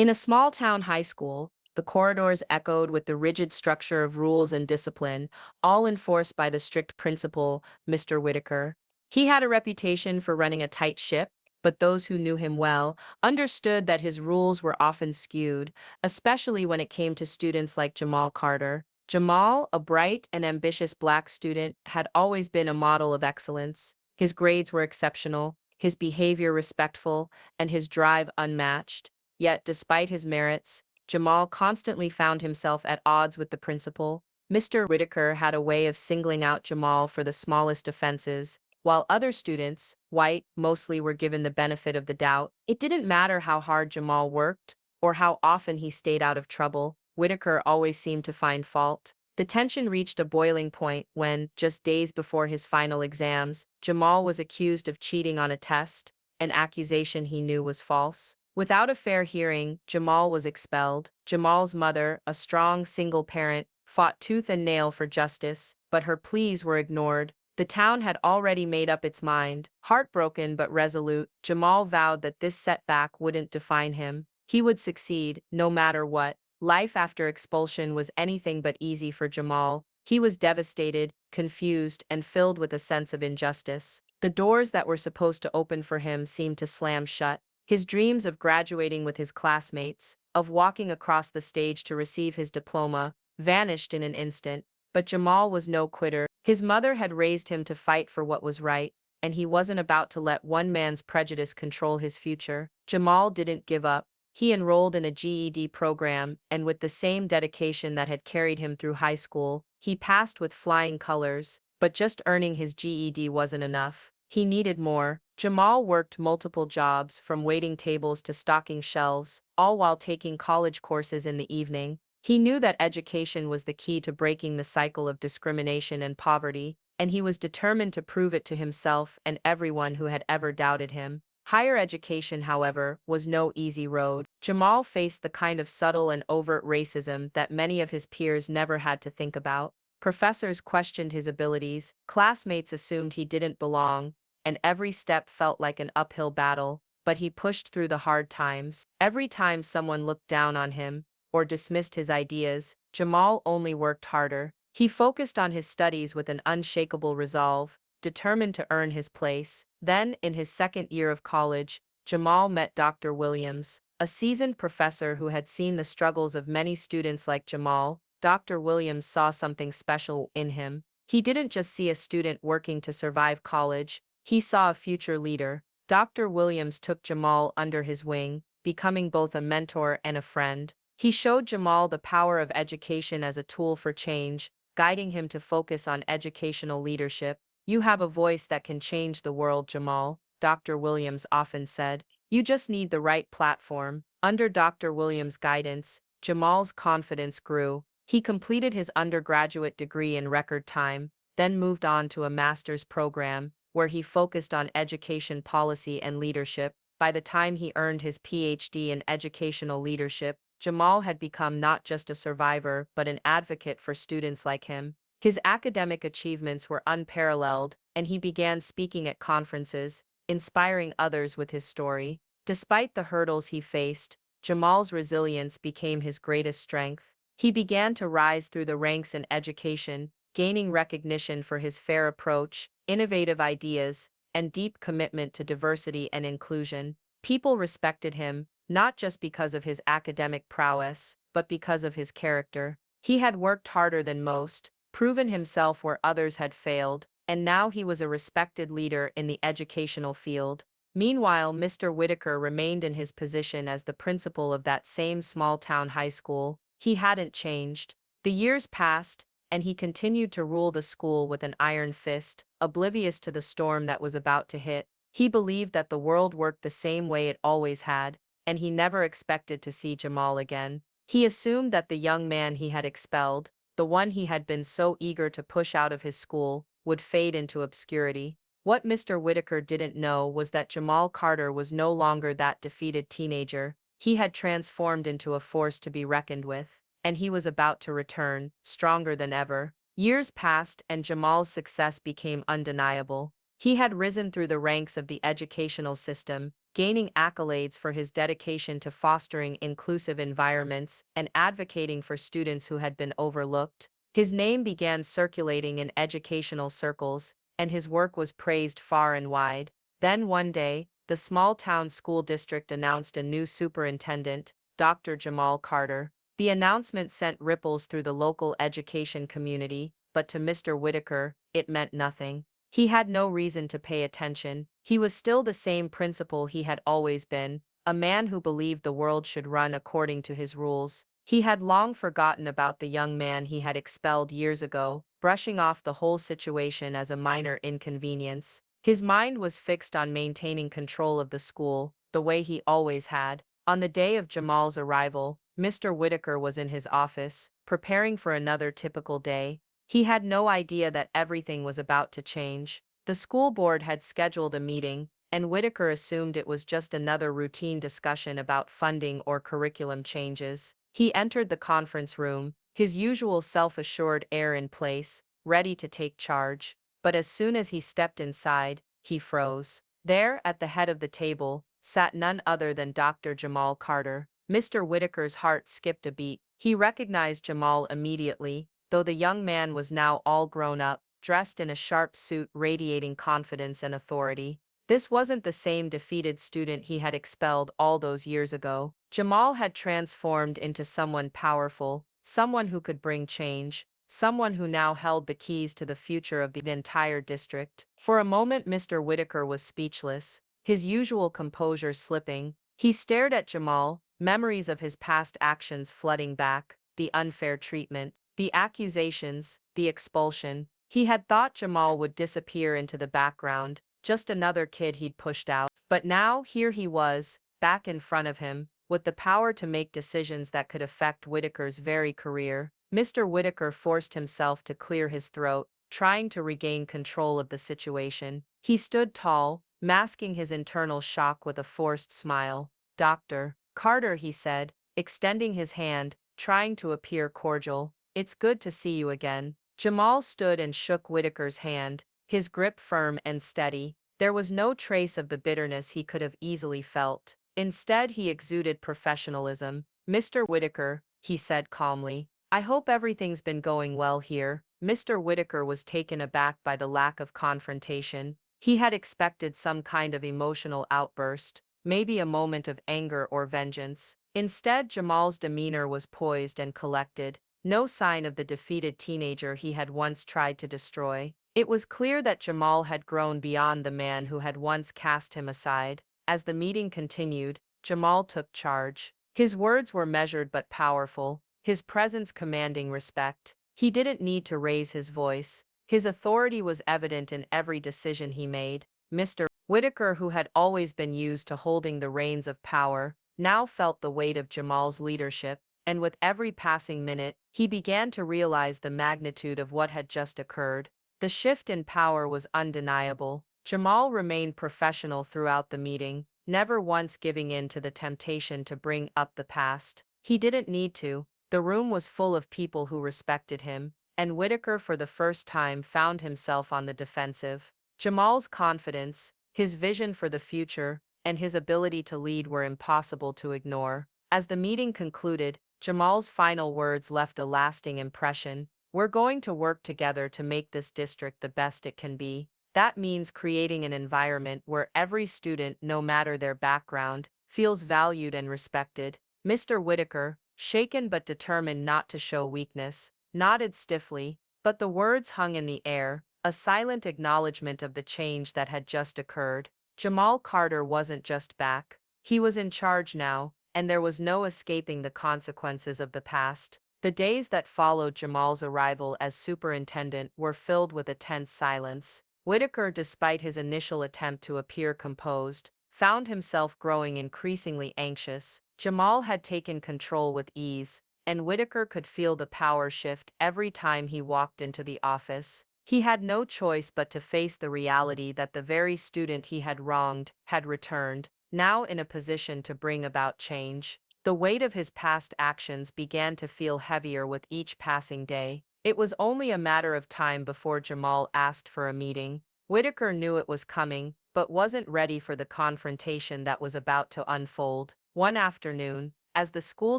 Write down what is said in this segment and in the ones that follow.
In a small town high school, the corridors echoed with the rigid structure of rules and discipline, all enforced by the strict principal, Mr. Whitaker. He had a reputation for running a tight ship, but those who knew him well understood that his rules were often skewed, especially when it came to students like Jamal Carter. Jamal, a bright and ambitious black student, had always been a model of excellence. His grades were exceptional, his behavior respectful, and his drive unmatched. Yet, despite his merits, Jamal constantly found himself at odds with the principal. Mr. Whitaker had a way of singling out Jamal for the smallest offenses, while other students, white, mostly were given the benefit of the doubt. It didn't matter how hard Jamal worked or how often he stayed out of trouble, Whitaker always seemed to find fault. The tension reached a boiling point when, just days before his final exams, Jamal was accused of cheating on a test, an accusation he knew was false. Without a fair hearing, Jamal was expelled. Jamal's mother, a strong single parent, fought tooth and nail for justice, but her pleas were ignored. The town had already made up its mind. Heartbroken but resolute, Jamal vowed that this setback wouldn't define him. He would succeed, no matter what. Life after expulsion was anything but easy for Jamal. He was devastated, confused, and filled with a sense of injustice. The doors that were supposed to open for him seemed to slam shut. His dreams of graduating with his classmates, of walking across the stage to receive his diploma, vanished in an instant. But Jamal was no quitter. His mother had raised him to fight for what was right, and he wasn't about to let one man's prejudice control his future. Jamal didn't give up. He enrolled in a GED program, and with the same dedication that had carried him through high school, he passed with flying colors. But just earning his GED wasn't enough. He needed more. Jamal worked multiple jobs, from waiting tables to stocking shelves, all while taking college courses in the evening. He knew that education was the key to breaking the cycle of discrimination and poverty, and he was determined to prove it to himself and everyone who had ever doubted him. Higher education, however, was no easy road. Jamal faced the kind of subtle and overt racism that many of his peers never had to think about. Professors questioned his abilities, classmates assumed he didn't belong, and every step felt like an uphill battle, but he pushed through the hard times. Every time someone looked down on him or dismissed his ideas, Jamal only worked harder. He focused on his studies with an unshakable resolve, determined to earn his place. Then, in his second year of college, Jamal met Dr. Williams, a seasoned professor who had seen the struggles of many students like Jamal. Dr. Williams saw something special in him. He didn't just see a student working to survive college, he saw a future leader. Dr. Williams took Jamal under his wing, becoming both a mentor and a friend. He showed Jamal the power of education as a tool for change, guiding him to focus on educational leadership. "You have a voice that can change the world, Jamal," Dr. Williams often said. "You just need the right platform." Under Dr. Williams' guidance, Jamal's confidence grew. He completed his undergraduate degree in record time, then moved on to a master's program, where he focused on education policy and leadership. By the time he earned his PhD in educational leadership, Jamal had become not just a survivor but an advocate for students like him. His academic achievements were unparalleled, and he began speaking at conferences, inspiring others with his story. Despite the hurdles he faced, Jamal's resilience became his greatest strength. He began to rise through the ranks in education, gaining recognition for his fair approach, innovative ideas, and deep commitment to diversity and inclusion. People respected him, not just because of his academic prowess, but because of his character. He had worked harder than most, proven himself where others had failed, and now he was a respected leader in the educational field. Meanwhile, Mr. Whitaker remained in his position as the principal of that same small-town high school. He hadn't changed. The years passed, and he continued to rule the school with an iron fist, oblivious to the storm that was about to hit. He believed that the world worked the same way it always had, and he never expected to see Jamal again. He assumed that the young man he had expelled, the one he had been so eager to push out of his school, would fade into obscurity. What Mr. Whitaker didn't know was that Jamal Carter was no longer that defeated teenager. He had transformed into a force to be reckoned with, and he was about to return, stronger than ever. Years passed, and Jamal's success became undeniable. He had risen through the ranks of the educational system, gaining accolades for his dedication to fostering inclusive environments and advocating for students who had been overlooked. His name began circulating in educational circles, and his work was praised far and wide. Then one day, the small town school district announced a new superintendent, Dr. Jamal Carter. The announcement sent ripples through the local education community, but to Mr. Whitaker, it meant nothing. He had no reason to pay attention. He was still the same principal he had always been, a man who believed the world should run according to his rules. He had long forgotten about the young man he had expelled years ago, brushing off the whole situation as a minor inconvenience. His mind was fixed on maintaining control of the school, the way he always had. On the day of Jamal's arrival, Mr. Whitaker was in his office, preparing for another typical day. He had no idea that everything was about to change. The school board had scheduled a meeting, and Whitaker assumed it was just another routine discussion about funding or curriculum changes. He entered the conference room, his usual self-assured air in place, ready to take charge. But as soon as he stepped inside, he froze. There, at the head of the table, sat none other than Dr. Jamal Carter. Mr. Whitaker's heart skipped a beat. He recognized Jamal immediately, though the young man was now all grown up, dressed in a sharp suit radiating confidence and authority. This wasn't the same defeated student he had expelled all those years ago. Jamal had transformed into someone powerful, someone who could bring change, someone who now held the keys to the future of the entire district. For a moment Mr. Whitaker was speechless, his usual composure slipping. He stared at Jamal, memories of his past actions flooding back, the unfair treatment, the accusations, the expulsion. He had thought Jamal would disappear into the background, just another kid he'd pushed out. But now, here he was, back in front of him, with the power to make decisions that could affect Whitaker's very career. Mr. Whitaker forced himself to clear his throat, trying to regain control of the situation. He stood tall, masking his internal shock with a forced smile. "Dr. Carter," he said, extending his hand, trying to appear cordial. "It's good to see you again." Jamal stood and shook Whitaker's hand, his grip firm and steady. There was no trace of the bitterness he could have easily felt. Instead, he exuded professionalism. "Mr. Whitaker," he said calmly, "I hope everything's been going well here." Mr. Whitaker was taken aback by the lack of confrontation. He had expected some kind of emotional outburst, maybe a moment of anger or vengeance. Instead, Jamal's demeanor was poised and collected, no sign of the defeated teenager he had once tried to destroy. It was clear that Jamal had grown beyond the man who had once cast him aside. As the meeting continued, Jamal took charge. His words were measured but powerful, his presence commanding respect. He didn't need to raise his voice. His authority was evident in every decision he made. Mr. Whitaker, who had always been used to holding the reins of power, now felt the weight of Jamal's leadership, and with every passing minute, he began to realize the magnitude of what had just occurred. The shift in power was undeniable. Jamal remained professional throughout the meeting, never once giving in to the temptation to bring up the past. He didn't need to. The room was full of people who respected him, and Whitaker for the first time found himself on the defensive. Jamal's confidence, his vision for the future, and his ability to lead were impossible to ignore. As the meeting concluded, Jamal's final words left a lasting impression. "We're going to work together to make this district the best it can be. That means creating an environment where every student, no matter their background, feels valued and respected." Mr. Whitaker, shaken but determined not to show weakness, nodded stiffly, but the words hung in the air, a silent acknowledgement of the change that had just occurred. Jamal Carter wasn't just back. He was in charge now, and there was no escaping the consequences of the past. The days that followed Jamal's arrival as superintendent were filled with a tense silence. Whitaker, despite his initial attempt to appear composed, found himself growing increasingly anxious. Jamal had taken control with ease, and Whitaker could feel the power shift every time he walked into the office. He had no choice but to face the reality that the very student he had wronged had returned, now in a position to bring about change. The weight of his past actions began to feel heavier with each passing day. It was only a matter of time before Jamal asked for a meeting. Whitaker knew it was coming, but wasn't ready for the confrontation that was about to unfold. One afternoon, as the school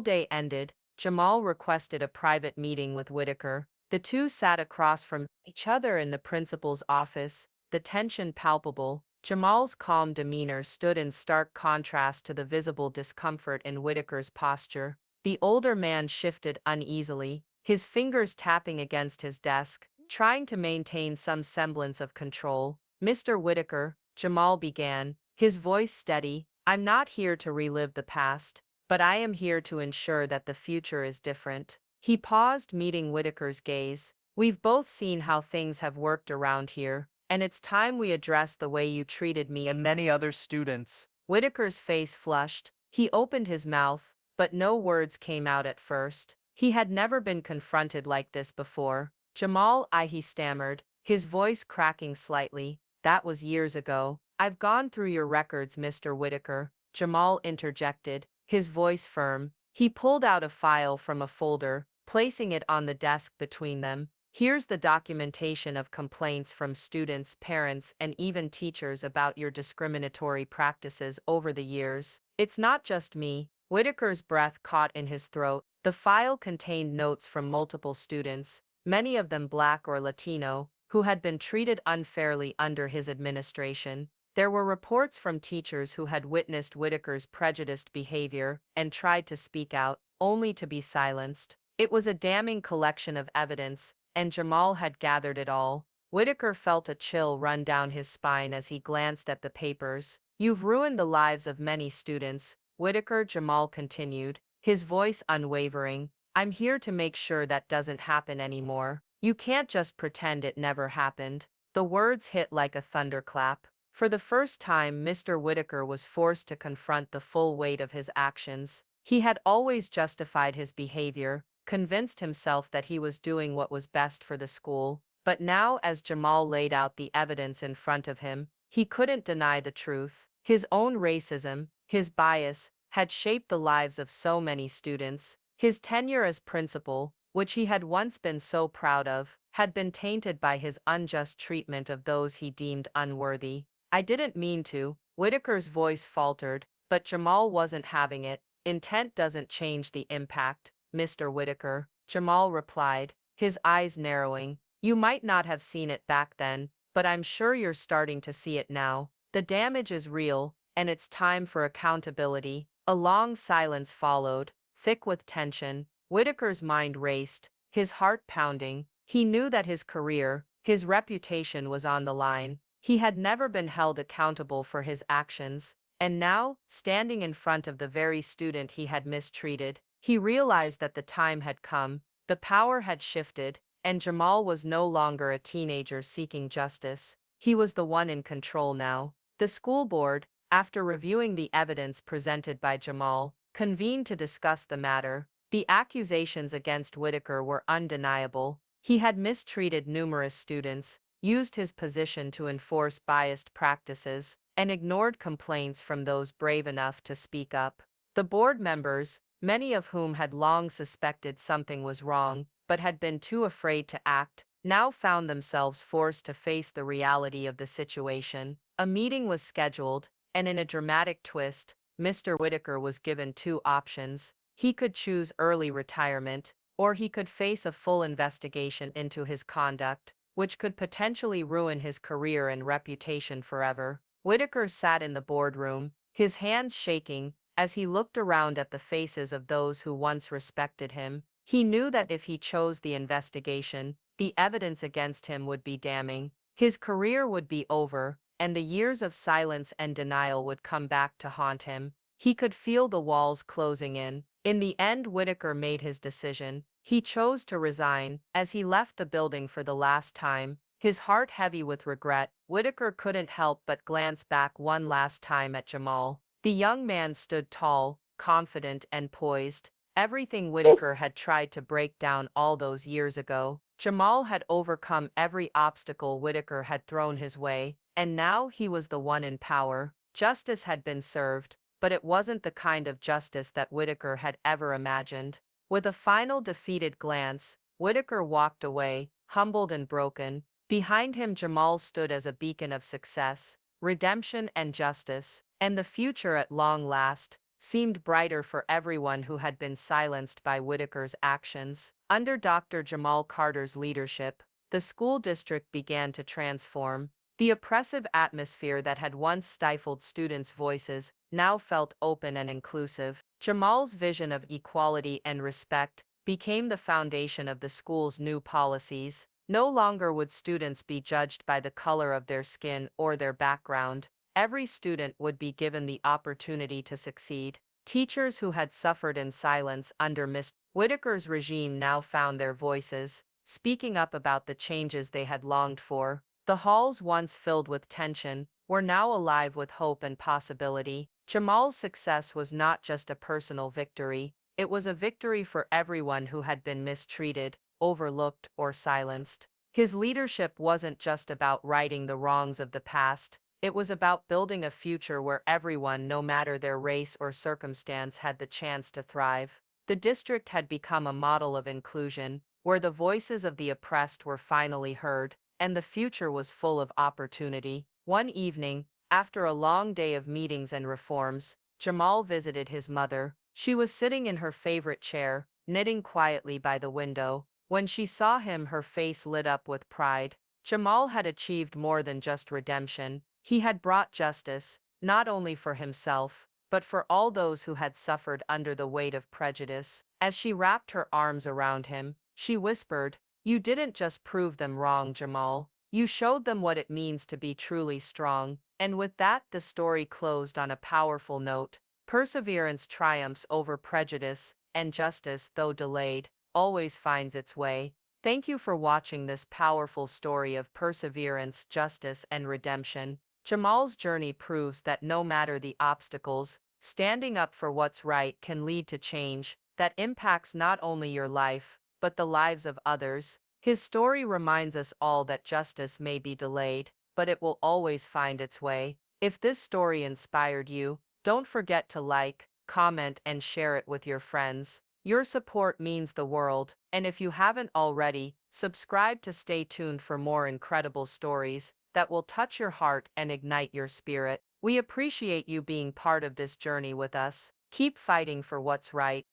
day ended, Jamal requested a private meeting with Whitaker. The two sat across from each other in the principal's office, the tension palpable. Jamal's calm demeanor stood in stark contrast to the visible discomfort in Whitaker's posture. The older man shifted uneasily, his fingers tapping against his desk, trying to maintain some semblance of control. "Mr. Whitaker," Jamal began, his voice steady, "I'm not here to relive the past, but I am here to ensure that the future is different." He paused, meeting Whitaker's gaze. "We've both seen how things have worked around here, and it's time we address the way you treated me and many other students." Whitaker's face flushed. He opened his mouth, but no words came out at first. He had never been confronted like this before. He stammered, his voice cracking slightly. "That was years ago. I've gone through your records, Mr. Whitaker," Jamal interjected, his voice firm. He pulled out a file from a folder, placing it on the desk between them. "Here's the documentation of complaints from students, parents, and even teachers about your discriminatory practices over the years. It's not just me." Whitaker's breath caught in his throat. The file contained notes from multiple students, many of them Black or Latino, who had been treated unfairly under his administration. There were reports from teachers who had witnessed Whitaker's prejudiced behavior and tried to speak out, only to be silenced. It was a damning collection of evidence, and Jamal had gathered it all. Whitaker felt a chill run down his spine as he glanced at the papers. "You've ruined the lives of many students, Whitaker," Jamal continued, his voice unwavering. "I'm here to make sure that doesn't happen anymore. You can't just pretend it never happened." The words hit like a thunderclap. For the first time, Mr. Whitaker was forced to confront the full weight of his actions. He had always justified his behavior, convinced himself that he was doing what was best for the school. But now, as Jamal laid out the evidence in front of him, he couldn't deny the truth. His own racism, his bias, had shaped the lives of so many students. His tenure as principal, which he had once been so proud of, had been tainted by his unjust treatment of those he deemed unworthy. "I didn't mean to," Whitaker's voice faltered, but Jamal wasn't having it. "Intent doesn't change the impact, Mr. Whitaker," Jamal replied, his eyes narrowing. "You might not have seen it back then, but I'm sure you're starting to see it now. The damage is real, and it's time for accountability." A long silence followed, thick with tension. Whitaker's mind raced, his heart pounding. He knew that his career, his reputation was on the line. He had never been held accountable for his actions, and now, standing in front of the very student he had mistreated, he realized that the time had come, the power had shifted, and Jamal was no longer a teenager seeking justice. He was the one in control now. The school board, after reviewing the evidence presented by Jamal, convened to discuss the matter. The accusations against Whitaker were undeniable. He had mistreated numerous students, used his position to enforce biased practices, and ignored complaints from those brave enough to speak up. The board members, many of whom had long suspected something was wrong, but had been too afraid to act, now found themselves forced to face the reality of the situation. A meeting was scheduled, and in a dramatic twist, Mr. Whitaker was given two options. He could choose early retirement, or he could face a full investigation into his conduct, which could potentially ruin his career and reputation forever. Whitaker sat in the boardroom, his hands shaking, as he looked around at the faces of those who once respected him. He knew that if he chose the investigation, the evidence against him would be damning. His career would be over, and the years of silence and denial would come back to haunt him. He could feel the walls closing in. In the end, Whitaker made his decision. He chose to resign. As he left the building for the last time, his heart heavy with regret, Whitaker couldn't help but glance back one last time at Jamal. The young man stood tall, confident, and poised. Everything Whitaker had tried to break down all those years ago, Jamal had overcome every obstacle Whitaker had thrown his way, and now he was the one in power. Justice had been served, but it wasn't the kind of justice that Whitaker had ever imagined. With a final defeated glance, Whitaker walked away, humbled and broken. Behind him, Jamal stood as a beacon of success, redemption and justice, and the future at long last seemed brighter for everyone who had been silenced by Whitaker's actions. Under Dr. Jamal Carter's leadership, the school district began to transform. The oppressive atmosphere that had once stifled students' voices now felt open and inclusive. Jamal's vision of equality and respect became the foundation of the school's new policies. No longer would students be judged by the color of their skin or their background. Every student would be given the opportunity to succeed. Teachers who had suffered in silence under Mr. Whitaker's regime now found their voices, speaking up about the changes they had longed for. The halls once filled with tension were now alive with hope and possibility. Jamal's success was not just a personal victory, it was a victory for everyone who had been mistreated, overlooked, or silenced. His leadership wasn't just about righting the wrongs of the past, it was about building a future where everyone, no matter their race or circumstance, had the chance to thrive. The district had become a model of inclusion, where the voices of the oppressed were finally heard, and the future was full of opportunity. One evening, after a long day of meetings and reforms, Jamal visited his mother. She was sitting in her favorite chair, knitting quietly by the window. When she saw him, her face lit up with pride. Jamal had achieved more than just redemption. He had brought justice, not only for himself, but for all those who had suffered under the weight of prejudice. As she wrapped her arms around him, she whispered, "You didn't just prove them wrong, Jamal. You showed them what it means to be truly strong." And with that, the story closed on a powerful note. Perseverance triumphs over prejudice, and justice, though delayed, always finds its way. Thank you for watching this powerful story of perseverance, justice, and redemption. Jamal's journey proves that no matter the obstacles, standing up for what's right can lead to change that impacts not only your life, but the lives of others. His story reminds us all that justice may be delayed, but it will always find its way. If this story inspired you, don't forget to like, comment, and share it with your friends. Your support means the world, and if you haven't already, subscribe to stay tuned for more incredible stories that will touch your heart and ignite your spirit. We appreciate you being part of this journey with us. Keep fighting for what's right.